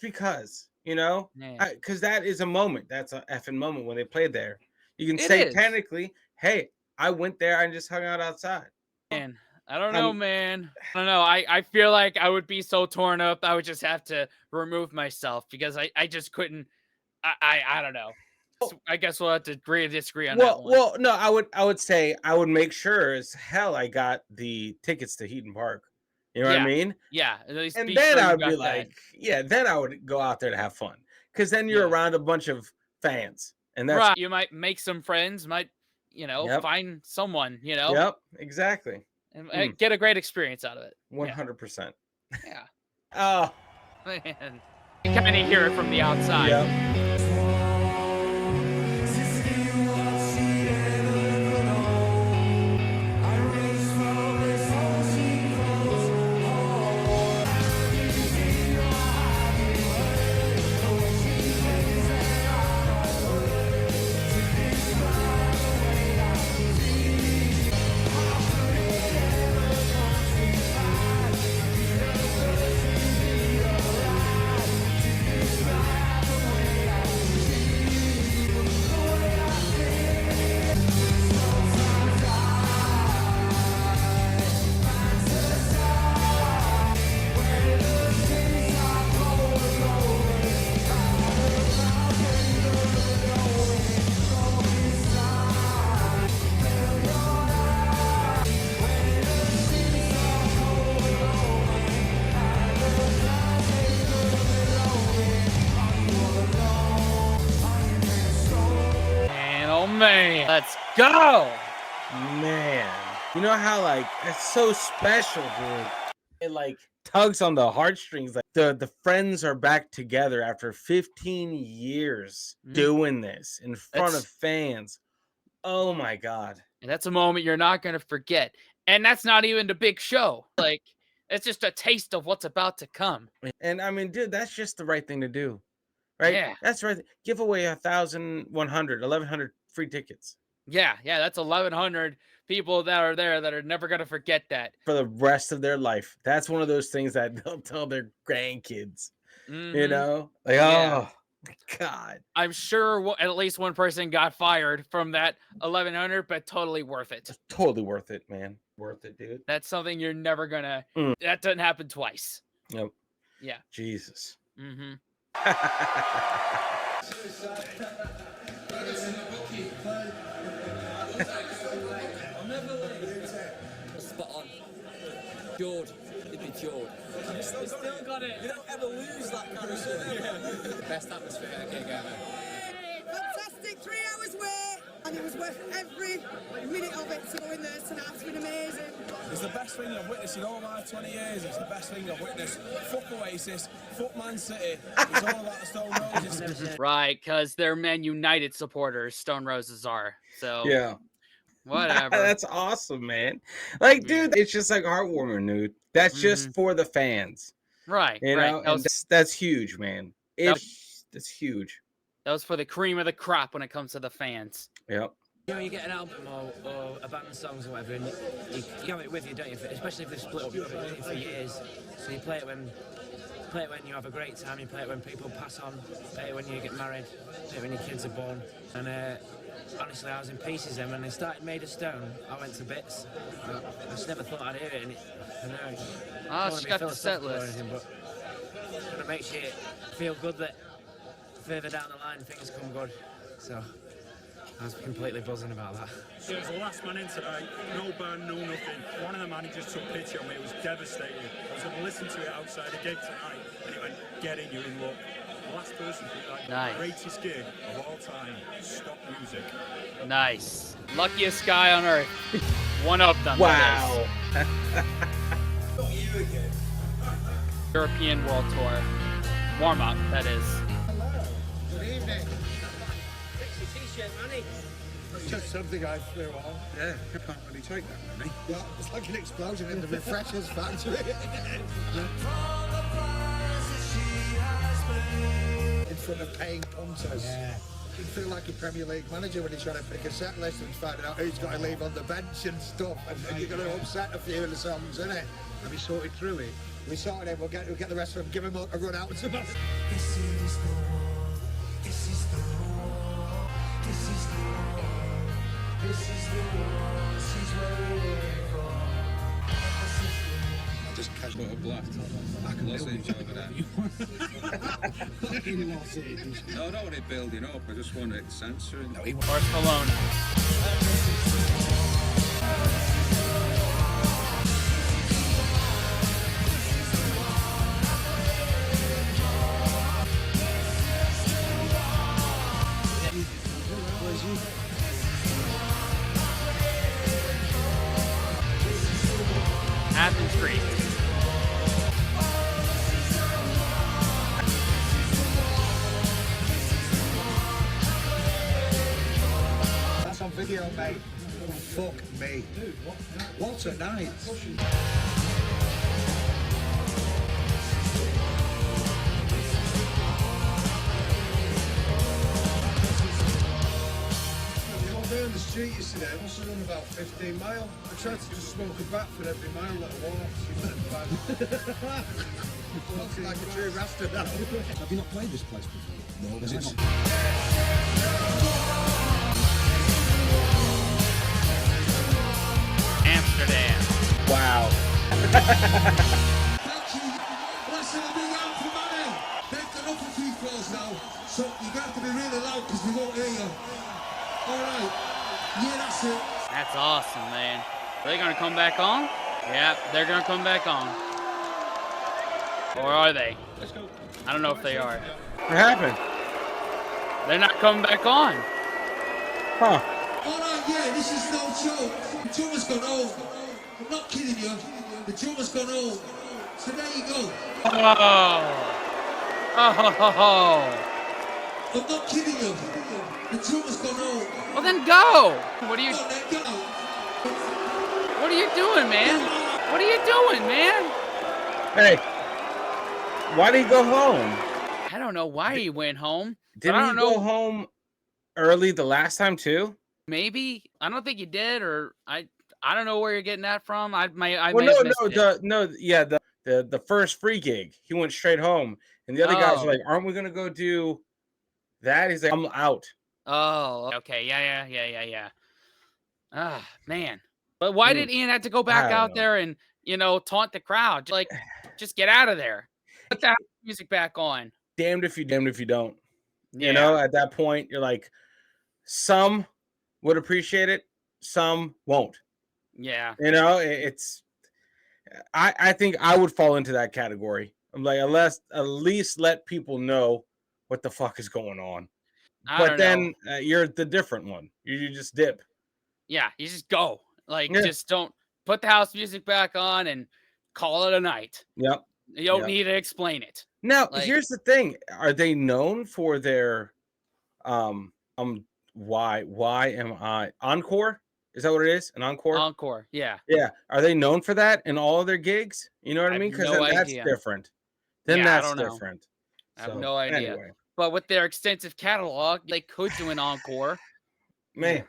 because, you know? Because that is a moment. That's an effing moment when they played there. You can say technically, hey, I went there and just hung out outside. Man, I don't know, man. I don't know. I feel like I would be so torn up. I would just have to remove myself because I just couldn't. I don't know. So I guess we'll have to agree or disagree on that one. Well, no, I would say I would make sure as hell I got the tickets to Heaton Park. You know what I mean? Yeah. At least And be then sure I you would be got like, that. then I would go out there to have fun. Because then you're around a bunch of fans. And that's right. You might make some friends, might, Yep. find someone, Yep, exactly. And get a great experience out of it. 100%. Yeah. Oh. Man. You kind of hear it from the outside. Yep. Man, let's go. Man, you know how like it's so special, dude. It like tugs on the heartstrings. Like the friends are back together after 15 years doing this in front of fans. Oh my God. And that's a moment you're not gonna forget. And that's not even the big show. Like It's just a taste of what's about to come. And I mean, dude, that's just the right thing to do, right? Yeah. That's right. Give away 1,100 free tickets. Yeah, that's 1,100 people that are there that are never gonna forget that for the rest of their life. That's one of those things that they'll tell their grandkids. You know, like, oh God. I'm sure at least one person got fired from that 1,100, but totally worth it. It's totally worth it, man. Worth it, dude. That's something you're never gonna. That doesn't happen twice. Yep. Yeah. Jesus. Mm-hmm. Spot on. Jord. It'd be Jord. You still got it. You don't ever lose that kind of shit. Best atmosphere gig ever. Fantastic 3 hours wait, and it was worth every minute of it to go in there tonight. It's been amazing. It's the best thing I've witnessed in all my 20 years. It's the best thing I've witnessed. Fuck Oasis, fuck Man City. It's all about the Stone Roses. Right, because they're Man United supporters. Stone Roses are. So yeah. Whatever. That's awesome, man. Like, dude, it's just like heartwarming, dude. That's just for the fans. Right. You know, and that's huge, man. That's huge. That was for the cream of the crop when it comes to the fans. Yep. You know, you get an album or a band of songs or whatever, and you have it with you, don't you? Especially if they split up, you have it with you for years. So you play it when you have a great time. You play it when people pass on. Play it when you get married. Play it when your kids are born. And honestly, I was in pieces then when they started Made of Stone. I went to bits. I just never thought I'd hear it. And I know. She got the set list. But it makes you feel good that further down the line things come good. So I was completely buzzing about that. It was the last man in tonight, no band, no nothing. One of the managers took pity on me, it was devastating. I was going to listen to it outside the gig tonight, and he went, get in, you're in luck. The last person to like nice. The greatest gig of all time, stop music. Nice. Luckiest guy on earth. One of them. Wow. Not you again. European World Tour. Warm up, that is. Hello. Good evening. T-shirt, Manny. It's just something I threw on. Yeah, I can't really take that, Manny. Yeah, it's like an explosion in the refreshers factory. In front of paying punters. Yeah. You feel like a Premier League manager when he's trying to pick a set list and finding out who's got to leave on the bench and stuff, and you're going to upset a few of the songs, isn't it? Have you sorted through it? We sorted it. We'll get the rest of them. Give them a run out. This is the war. This is the war. This is the war. This is the war. This is what we're waiting for. Just casual a blast. I can listen over there. No, I don't want it building up. I just want it censoring. No, Barcelona. Athens, Greece. That's on video, mate. Fuck me. What a night. Down the street yesterday, I must have run about 15 miles. I tried to just smoke a bat for every mile that I walked. Looks like a true rasta now. Have you not played this place before? No, it's Amsterdam. Wow. Thank you. Let's have a big round for Manny. They've done up a few floors now, so you're going to have to be really loud because we won't hear you. All right. Yeah, that's it. That's awesome, man. Are they going to come back on? Yeah, they're going to come back on. Or are they? Let's go. I don't know if they are. What happened? They're not coming back on. Huh. All right, yeah, this is no joke. The drummer's gone home. I'm not kidding you. The drummer's gone home. So there you go. Oh. I'm not kidding you. The drummer's gone home. Well, then go. What are you? Go. What are you doing, man? What are you doing, man? Hey, why did he go home? I don't know why he went home. But Didn't I he don't know. go home early the last time too? Maybe. I don't think he did, or I don't know where you're getting that from. I may have Well, missed it. the first free gig, he went straight home, and the other guys were like, "Aren't we gonna go do that?" He's like, "I'm out." Oh, okay. Yeah. Ah, man. But why did Ian have to go back out there and, taunt the crowd? Like, just get out of there. Put the music back on. Damned if you don't. Yeah. At that point, you're like, some would appreciate it, some won't. Yeah. I think I would fall into that category. I'm like, at least let people know what the fuck is going on. But then you're the different one. You just dip. Yeah, you just go. Like, just don't put the house music back on and call it a night. Yep. You don't need to explain it. Now, here's the thing. Are they known for their why am I encore? Is that what it is? An encore? Encore, yeah. Yeah. Are they known for that in all of their gigs? You know what I mean? Because that's different. Then that's different. I have no idea. Anyway. But with their extensive catalog, they could do an encore. Man,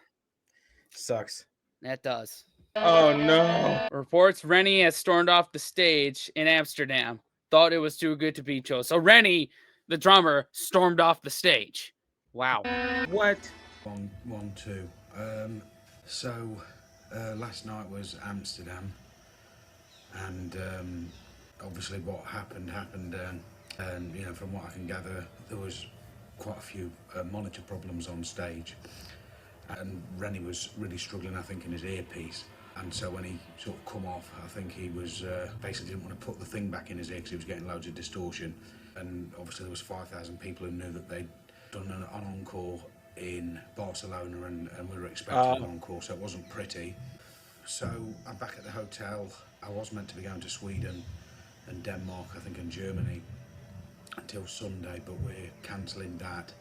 sucks. That does. Oh no. Reports Rennie has stormed off the stage in Amsterdam. Thought it was too good to be true. So Rennie, the drummer, stormed off the stage. Wow. What? One, two. Last night was Amsterdam, and obviously what happened. And from what I can gather, there was quite a few monitor problems on stage, and Rennie was really struggling, I think, in his earpiece. And so when he sort of come off, I think he was basically didn't want to put the thing back in his ear because he was getting loads of distortion. And obviously there was 5,000 people who knew that they'd done an encore in Barcelona, and we were expecting an encore, so it wasn't pretty. So I'm back at the hotel. I was meant to be going to Sweden and Denmark, I think, and Germany until Sunday, but we're cancelling that.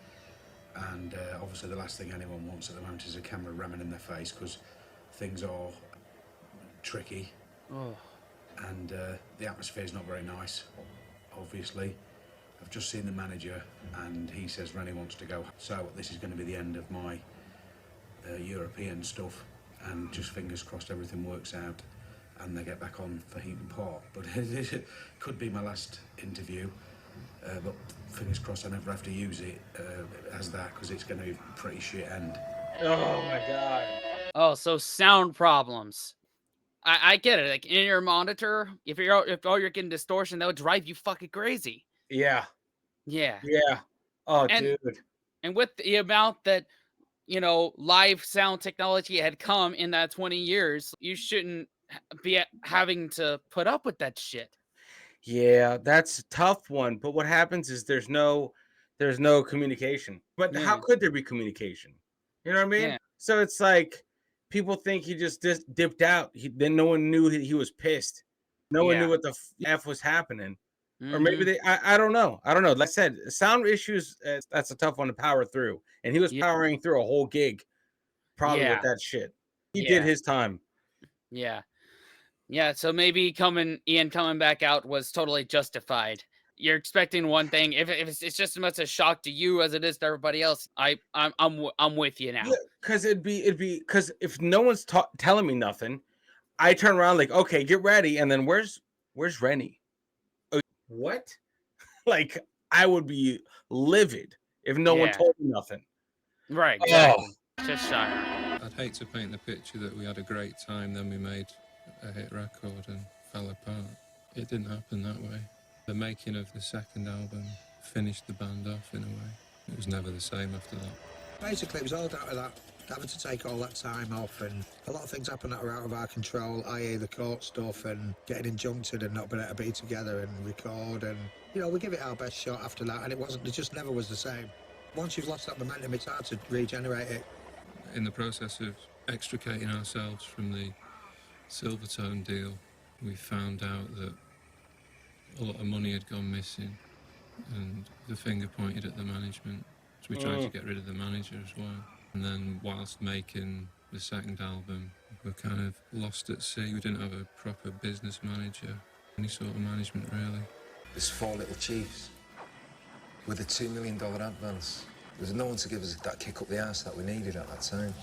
And obviously the last thing anyone wants at the moment is a camera ramming in their face, because things are tricky. And the atmosphere is not very nice, obviously. I've just seen the manager, and he says Rennie wants to go. So this is going to be the end of my European stuff, and just fingers crossed everything works out and they get back on for Heaton Park. But it could be my last interview, but fingers crossed I never have to use it as that, because it's going to be a pretty shit end. Oh my god. Oh, so sound problems. I get it. Like in your monitor, if you're getting distortion, that would drive you fucking crazy. Yeah. Yeah. Oh, dude. And with the amount that, live sound technology had come in that 20 years, you shouldn't be having to put up with that shit. Yeah, that's a tough one. But what happens is there's no communication. But how could there be communication? You know what I mean? Yeah. So it's like people think he just dipped out. Then no one knew he was pissed. No one knew what the F was happening. Or maybe I don't know. Like I said, sound issues, that's a tough one to power through. And he was powering through a whole gig probably with that shit. He did his time. Yeah. Yeah, so maybe Ian coming back out was totally justified. You're expecting one thing. If it's just as much a shock to you as it is to everybody else, I'm with you now. Yeah, because it'd be because if no one's telling me nothing, I turn around like, okay, get ready, and then where's Rennie? What? Like, I would be livid if no one told me nothing. Right. Exactly. Just shocked. I'd hate to paint the picture that we had a great time, then we made a hit record and fell apart. It didn't happen that way. The making of the second album finished the band off in a way. It was never the same after that. Basically, it was all down to that, having to take all that time off, and a lot of things happened that were out of our control, i.e. the court stuff and getting injuncted and not being able to be together and record, and we give it our best shot after that, and it just never was the same. Once you've lost that momentum, it's hard to regenerate it. In the process of extricating ourselves from the Silvertone deal, we found out that a lot of money had gone missing, and the finger pointed at the management. So we tried to get rid of the manager as well. And then whilst making the second album, we were kind of lost at sea. We didn't have a proper business manager. any sort of management, really. There's 4 little chiefs with a $2 million advance. There was no one to give us that kick up the arse that we needed at that time.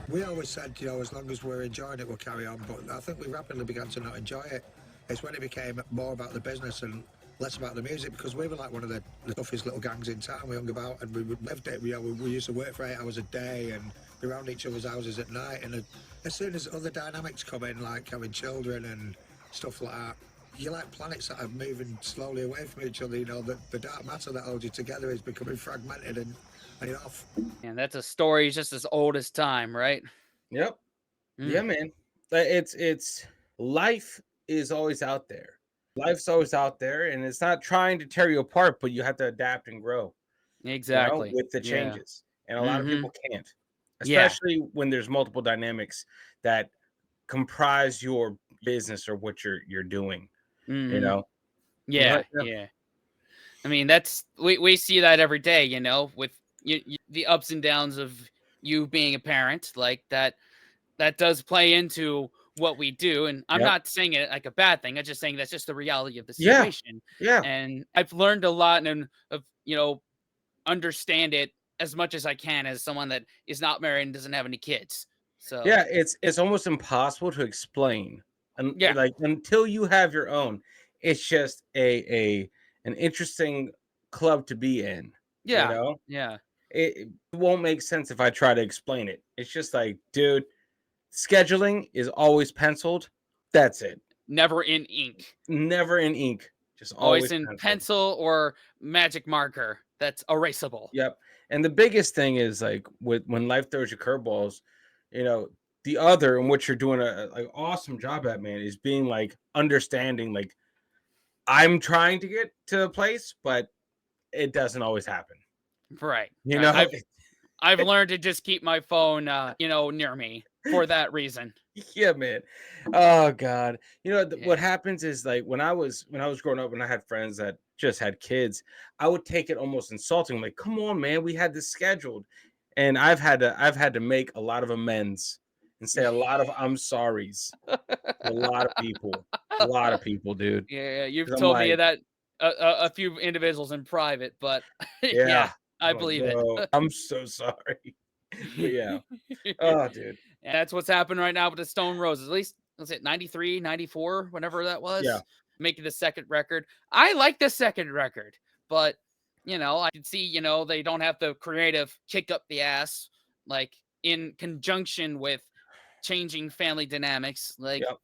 We always said, you know, as long as we're enjoying it, we'll carry on. But I think we rapidly began to not enjoy it. It's when it became more about the business and less about the music, because we were like one of the toughest little gangs in town. We hung about and we lived it. You know, we used to work for 8 hours a day and be around each other's houses at night. And as soon as other dynamics come in, like having children and stuff like that, you're like planets that are moving slowly away from each other. You know, the dark matter that holds you together is becoming fragmented and off. And that's a story just as old as time, right? Yep. Yeah, man. It's life is always out there. Life's always out there, and it's not trying to tear you apart, but you have to adapt and grow. Exactly. With the Yeah. changes. And a lot of Mhm. people can't. Yeah. Especially when there's multiple dynamics that comprise your business or what you're doing. You Mhm. know? Yeah, But, yeah. I mean, that's we see that every day, you know, with the ups and downs of you being a parent, like that does play into what we do. And I'm Yep. not saying it like a bad thing. I'm just saying that's just the reality of the Yeah. situation. Yeah. And I've learned a lot of, you know, understand it as much as I can as someone that is not married and doesn't have any kids. So Yeah, it's almost impossible to explain. And Yeah. like until you have your own, it's just an interesting club to be in. You Yeah. know? Yeah. It won't make sense if I try to explain it. It's just like, dude, scheduling is always penciled. That's it. Never in ink. Never in ink. Just Always always in penciled. pencil or magic marker that's erasable. Yep. And the biggest thing is like when life throws you curveballs, you know, the other and what you're doing a like awesome job at, man, is being like understanding, like I'm trying to get to a place, but it doesn't always happen. Right. You Right. know, I've learned to just keep my phone, you know, near me for that reason. yeah, man. Oh God. You know, what Yeah. happens is like when I was growing up and I had friends that just had kids, I would take it almost insulting, like, come on, man, we had this scheduled. And I've had to make a lot of amends and say a lot of I'm sorries to a lot of people. A lot of people, dude. Yeah, you've 'Cause I'm told me like, that a few individuals in private, but yeah. yeah, I I'm like, believe bro, it. I'm so sorry. But yeah. Oh, dude. And that's what's happened right now with the Stone Roses. At least, was it 93, 94, whenever that was? Yeah. Making the second record. I like the second record, but, you know, I can see, you know, they don't have the creative kick up the ass, like, in conjunction with changing family dynamics. Like, Yep.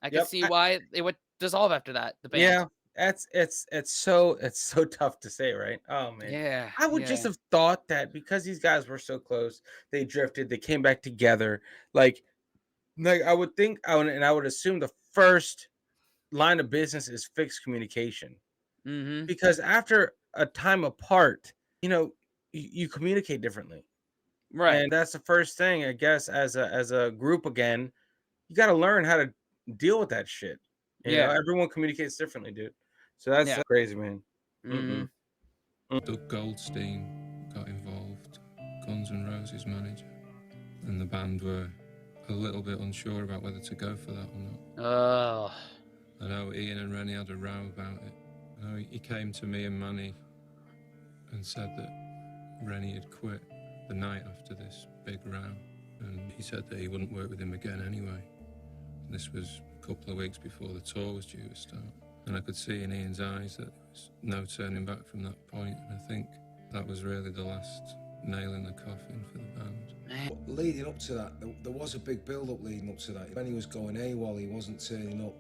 I can Yep. see why they would dissolve after that, the band. Yeah, it's so tough to say, right? Oh man. Yeah. I would just Yeah. have thought that because these guys were so close, they drifted, they came back together. Like I would think I would assume the first line of business is fixed communication. Mm-hmm. Because after a time apart, you know, you communicate differently. Right. And that's the first thing, I guess, as a group again, you got to learn how to deal with that shit. You know, Yeah. everyone communicates differently, dude. So that's Yeah. crazy, man. Mhm. Doug Goldstein got involved, Guns N' Roses manager, and the band were a little bit unsure about whether to go for that or not. Oh. I know Ian and Rennie had a row about it. I know he came to me and Manny and said that Rennie had quit the night after this big row, and he said that he wouldn't work with him again anyway. This was a couple of weeks before the tour was due to start, and I could see in Ian's eyes that there was no turning back from that point, and I think that was really the last nail in the coffin for the band. Leading up to that, there was a big build-up leading up to that. When he was going AWOL, he wasn't turning up.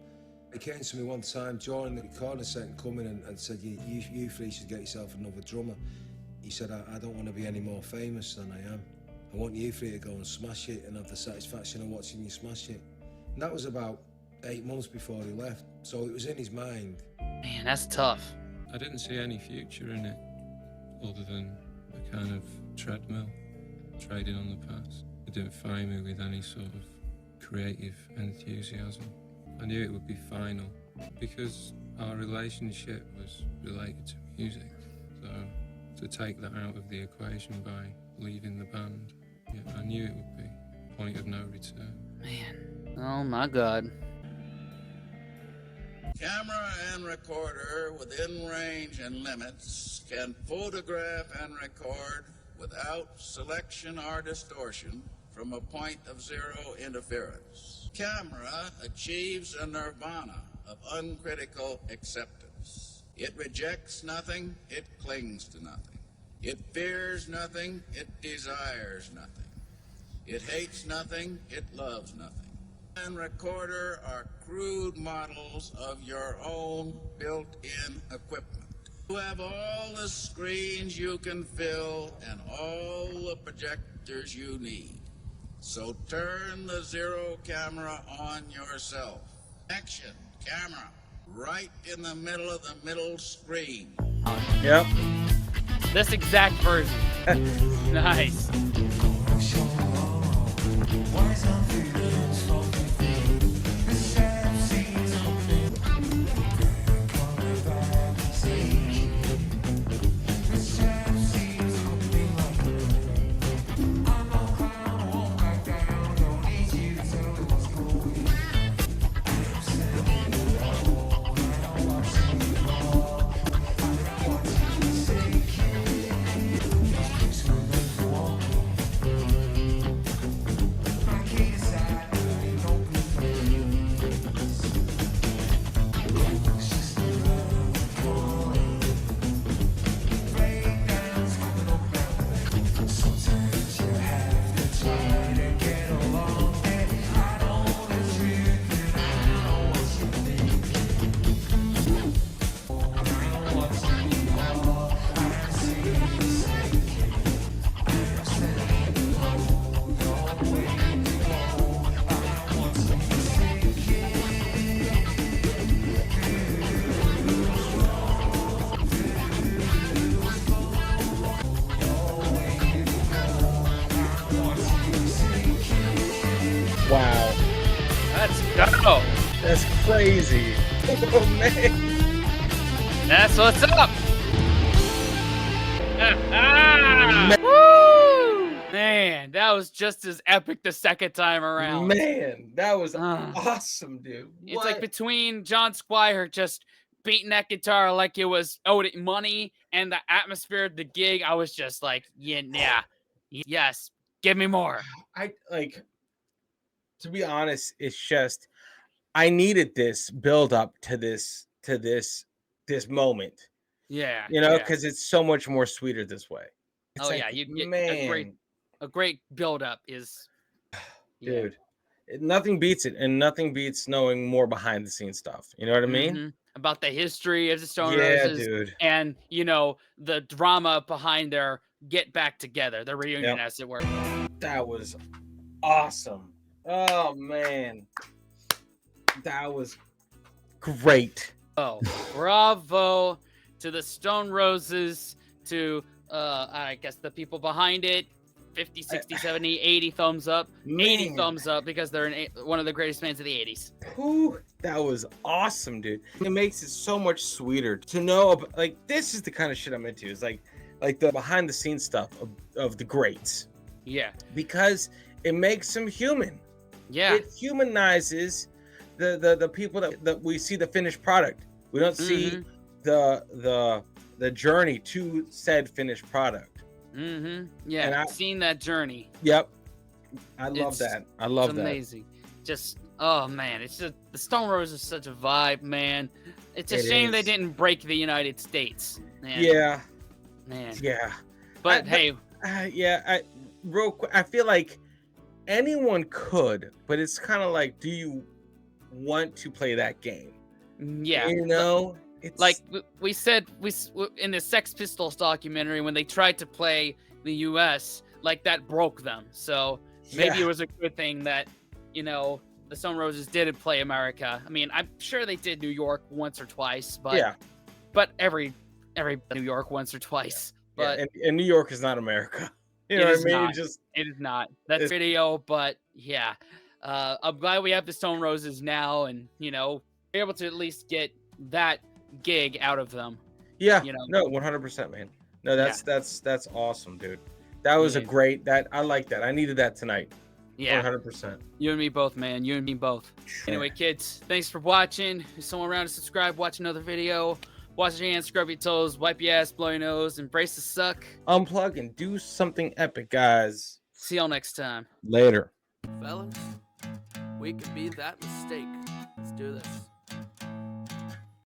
He came to me one time during the recording set, coming and said, you three should get yourself another drummer. He said, I don't want to be any more famous than I am. I want you three to go and smash it and have the satisfaction of watching you smash it. And that was about 8 months before he left, so it was in his mind. Man, that's tough. I didn't see any future in it other than a kind of treadmill, trading on the past. It didn't find me with any sort of creative enthusiasm. I knew it would be final because our relationship was related to music. So to take that out of the equation by leaving the band, yeah, I knew it would be a point of no return. Man, oh my God. Camera and recorder within range and limits can photograph and record without selection or distortion from a point of zero interference. Camera achieves a nirvana of uncritical acceptance. It rejects nothing, it clings to nothing. It fears nothing, it desires nothing. It hates nothing, it loves nothing. And recorder are crude models of your own built-in equipment. You have all the screens you can fill and all the projectors you need. So turn the zero camera on yourself. Action, camera, right in the middle of the middle screen. Yep. This exact version. Nice. Wow. Let's go. That's crazy. Oh, man. That's what's up. Woo! Man, that was just as epic the second time around. Man, that was awesome, dude. It's like between John Squire just beating that guitar like it was owed it money and the atmosphere of the gig, I was just like, yeah, yes, give me more. I like, to be honest, it's just I needed this build up to this moment. Yeah, You know, yeah. because it's so much more sweeter this way. It's Oh like, yeah, you get man, a great build up is dude. Nothing beats it, and nothing beats knowing more behind the scenes stuff. You know what I mean? Mhm. About the history of the Stone Yeah, Roses dude. and the drama behind their get back together, the reunion, Yep. as it were. That was awesome. Oh man, that was great. Oh, bravo to the Stone Roses, to I guess the people behind it. 50, 60, 70, 80 thumbs up. 80 Man. thumbs up because they're one of the greatest bands of the 80s. Whew, that was awesome, dude. It makes it so much sweeter to know. Like, this is the kind of shit I'm into. Is like the behind the scenes stuff of the greats. Yeah. Because it makes them human. Yeah. It humanizes the people that we see the finished product. We don't see the journey to said finished product. Yeah, And I've seen that journey. Yep. I love that. I love it's that. amazing. Just, oh man, it's just the Stone Roses is such a vibe, man. It's a It shame they is. didn't break the United States. Man. Yeah. Man. Yeah. But hey, real quick, I feel like anyone could, but it's kind of like, do you want to play that game? yeah. You know, it's Like we said, in the Sex Pistols documentary, when they tried to play the U.S., like that broke them. So maybe Yeah. it was a good thing that, the Stone Roses didn't play America. I mean, I'm sure they did New York once or twice, but Yeah. but every New York once or twice. But and New York is not America. You know it what is I mean? not. It is not. That's it's- video, but yeah. I'm glad we have the Stone Roses now, and we're able to at least get that gig out of them. Yeah. No, 100%, man. No, that's awesome, dude. That was a great. I like that. I needed that tonight. Yeah. 100%. You and me both, man. You and me both. Anyway, kids, thanks for watching. If someone around to subscribe, watch another video. Wash your hands, scrub your toes, wipe your ass, blow your nose, embrace the suck. Unplug and do something epic, guys. See y'all next time. Later. Fellas, we could be that mistake. Let's do this.